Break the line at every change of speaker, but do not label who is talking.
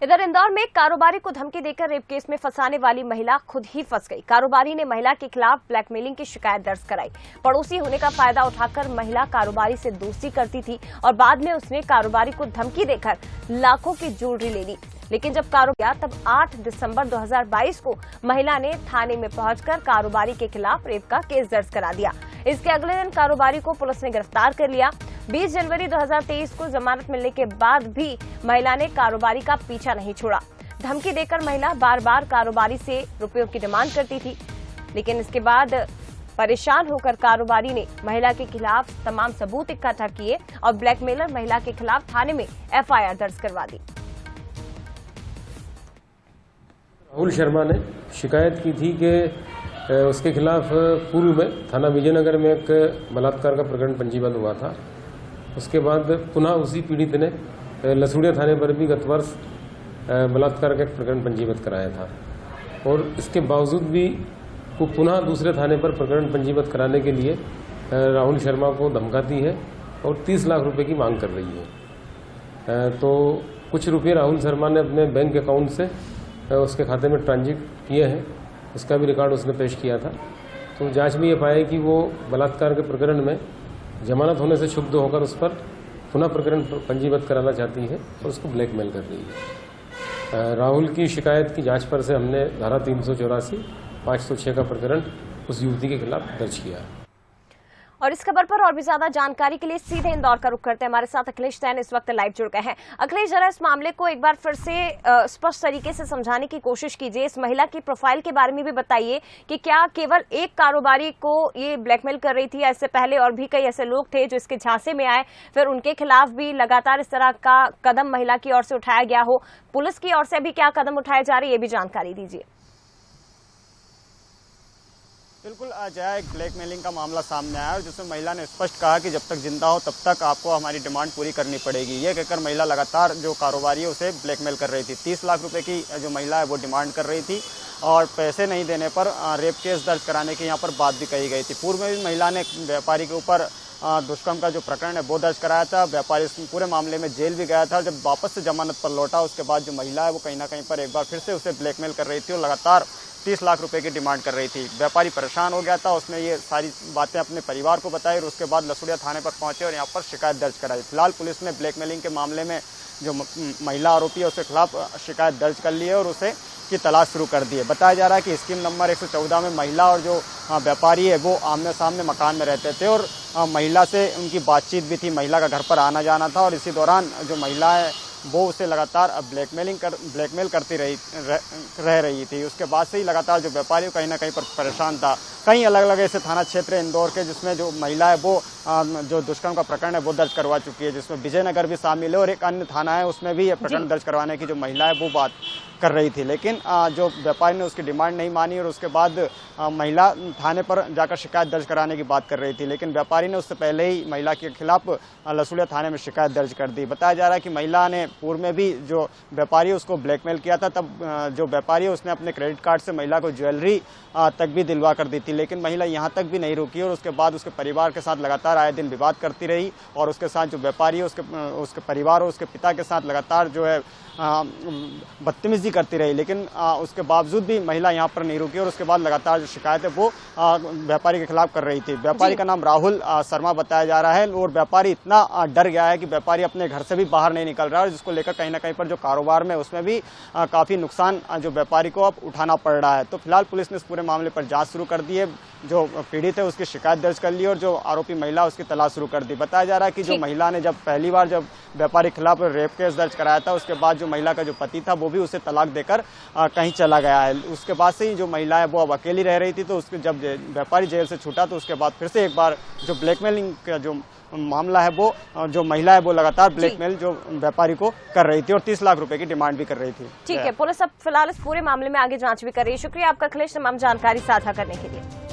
इधर इंदौर में कारोबारी को धमकी देकर रेप केस में फंसाने वाली महिला खुद ही फंस गई। कारोबारी ने महिला के खिलाफ ब्लैकमेलिंग की शिकायत दर्ज कराई। पड़ोसी होने का फायदा उठाकर महिला कारोबारी से दोस्ती करती थी और बाद में उसने कारोबारी को धमकी देकर लाखों की ज्वेलरी ले ली। लेकिन जब कारोबारी तब 8 दिसंबर 2022 को महिला ने थाने में पहुंचकर कारोबारी के खिलाफ रेप का केस दर्ज करा दिया। इसके अगले दिन कारोबारी को पुलिस ने गिरफ्तार कर लिया। 20 जनवरी 2023 को जमानत मिलने के बाद भी महिला ने कारोबारी का पीछा नहीं छोड़ा। धमकी देकर महिला बार बार कारोबारी से रुपयों की डिमांड करती थी, लेकिन इसके बाद परेशान होकर कारोबारी ने महिला के खिलाफ तमाम सबूत इकट्ठा किए और ब्लैकमेलर महिला के खिलाफ थाने में FIR दर्ज करवा दी।
राहुल शर्मा ने शिकायत की थी कि उसके खिलाफ पूर्व में थाना विजयनगर में एक बलात्कार का प्रकरण पंजीबद्ध हुआ था। उसके बाद पुनः उसी पीड़ित ने लसूड़िया थाने पर भी गत वर्ष बलात्कार का एक प्रकरण पंजीबद्ध कराया था और इसके बावजूद भी वो पुनः दूसरे थाने पर प्रकरण पंजीबद्ध कराने के लिए राहुल शर्मा को धमकाती है और 30 लाख रुपए की मांग कर रही है। तो कुछ रुपये राहुल शर्मा ने अपने बैंक अकाउंट से उसके खाते में ट्रांजिट किए हैं, उसका भी रिकॉर्ड उसने पेश किया था। तो जांच में ये पाया कि वो बलात्कार के प्रकरण में जमानत होने से क्षुब्ध होकर उस पर पुनः प्रकरण पंजीबद्ध कराना चाहती है और उसको ब्लैकमेल कर रही है। राहुल की शिकायत की जांच पर से हमने धारा 384, 506 का प्रकरण उस युवती के खिलाफ दर्ज किया है।
और इस खबर पर और भी ज्यादा जानकारी के लिए सीधे इंदौर का रुख करते हैं। हमारे साथ अखिलेश जैन इस वक्त लाइव जुड़ गए हैं। अखिलेश, जरा इस मामले को एक बार फिर से स्पष्ट तरीके से समझाने की कोशिश कीजिए। इस महिला की प्रोफाइल के बारे में भी बताइए कि क्या केवल एक कारोबारी को ये ब्लैकमेल कर रही थी या इससे पहले और भी कई ऐसे लोग थे जो इसके झांसे में आए, फिर उनके खिलाफ भी लगातार इस तरह का कदम महिला की ओर से उठाया गया हो, पुलिस की ओर से भी क्या कदम उठाए जा रहे हैं, ये भी जानकारी दीजिए।
बिल्कुल जया, एक ब्लैकमेलिंग का मामला सामने आया और जिसमें महिला ने स्पष्ट कहा कि जब तक जिंदा हो तब तक आपको हमारी डिमांड पूरी करनी पड़ेगी। ये कहकर महिला लगातार जो कारोबारी है उसे ब्लैकमेल कर रही थी। 30 लाख रुपए की जो महिला है वो डिमांड कर रही थी और पैसे नहीं देने पर रेप केस दर्ज कराने की यहाँ पर बात भी कही गई थी। पूर्व में भी महिला ने व्यापारी के ऊपर दुष्कर्म का जो प्रकरण है वो दर्ज कराया था। व्यापारी इस पूरे मामले में जेल भी गया था। जब वापस से जमानत पर लौटा उसके बाद जो महिला है वो कहीं ना कहीं पर एक बार फिर से उसे ब्लैकमेल कर रही थी और लगातार 30 लाख रुपए की डिमांड कर रही थी। व्यापारी परेशान हो गया था, उसने ये सारी बातें अपने परिवार को बताई और उसके बाद लसूड़िया थाने पर पहुंचे और यहाँ पर शिकायत दर्ज कराई। फिलहाल पुलिस ने ब्लैकमेलिंग के मामले में जो महिला आरोपी है उसके खिलाफ शिकायत दर्ज कर ली है और उसे की तलाश शुरू कर दी है। बताया जा रहा है कि स्कीम नंबर 114 में महिला और जो व्यापारी है वो आमने सामने मकान में रहते थे और महिला से उनकी बातचीत भी थी। महिला का घर पर आना जाना था और इसी दौरान जो महिला है वो उसे लगातार ब्लैकमेल करती रह रही थी। उसके बाद से ही लगातार जो व्यापारी कहीं ना कहीं पर परेशान था। कई अलग अलग ऐसे थाना क्षेत्र इंदौर के जिसमें जो महिला है वो जो दुष्कर्म का प्रकरण है वो दर्ज करवा चुकी है, जिसमें विजयनगर भी शामिल है और एक अन्य थाना है उसमें भी ये प्रकरण दर्ज करवाने की जो महिला है वो बात कर रही थी। लेकिन जो व्यापारी ने उसकी डिमांड नहीं मानी और उसके बाद महिला थाने पर जाकर शिकायत दर्ज कराने की बात कर रही थी, लेकिन व्यापारी ने उससे पहले ही महिला के खिलाफ लसूड़िया थाने में शिकायत दर्ज कर दी। बताया जा रहा है कि महिला ने पूर्व में भी जो व्यापारी है उसको ब्लैकमेल किया था। तब जो व्यापारी है उसने अपने क्रेडिट कार्ड से महिला को ज्वेलरी तक भी दिलवा कर दी थी, लेकिन महिला यहाँ तक भी नहीं रुकी और उसके बाद उसके परिवार के साथ लगातार आए दिन विवाद करती रही और उसके साथ जो व्यापारी है उसके परिवार और उसके पिता के साथ लगातार जो है बदतमीजी करती रही। लेकिन उसके बावजूद भी महिला यहाँ पर नहीं रुकी और उसके बाद लगातार जो शिकायत है वो व्यापारी के खिलाफ कर रही थी। व्यापारी का नाम राहुल शर्मा बताया जा रहा है और व्यापारी इतना डर गया है कि व्यापारी अपने घर से भी बाहर नहीं निकल रहा है और जिसको लेकर कहीं ना कहीं पर जो कारोबार में उसमें भी काफी नुकसान जो व्यापारी को अब उठाना पड़ रहा है। तो फिलहाल पुलिस ने इस पूरे मामले पर जांच शुरू कर दी है। जो पीड़ित है उसकी शिकायत दर्ज कर ली और जो आरोपी महिला उसकी तलाश शुरू कर दी। बताया जा रहा है कि जो महिला ने जब पहली बार जब व्यापारी के खिलाफ रेप केस दर्ज कराया था उसके बाद जो महिला का जो पति था वो भी उसे तलाक देकर कहीं चला गया है। उसके बाद से ही जो महिला है वो अब अकेली रह रही थी। तो उसके जब व्यापारी जेल से छूटा तो उसके बाद फिर से एक बार जो ब्लैकमेलिंग का जो मामला है वो जो महिला है वो लगातार ब्लैकमेल जो व्यापारी को कर रही थी और 30 लाख रुपए की डिमांड भी कर रही थी।
ठीक है, पुलिस अब फिलहाल इस पूरे मामले में आगे जांच भी कर रही है। शुक्रिया आपका अखिलेश, तमाम जानकारी साझा करने के लिए।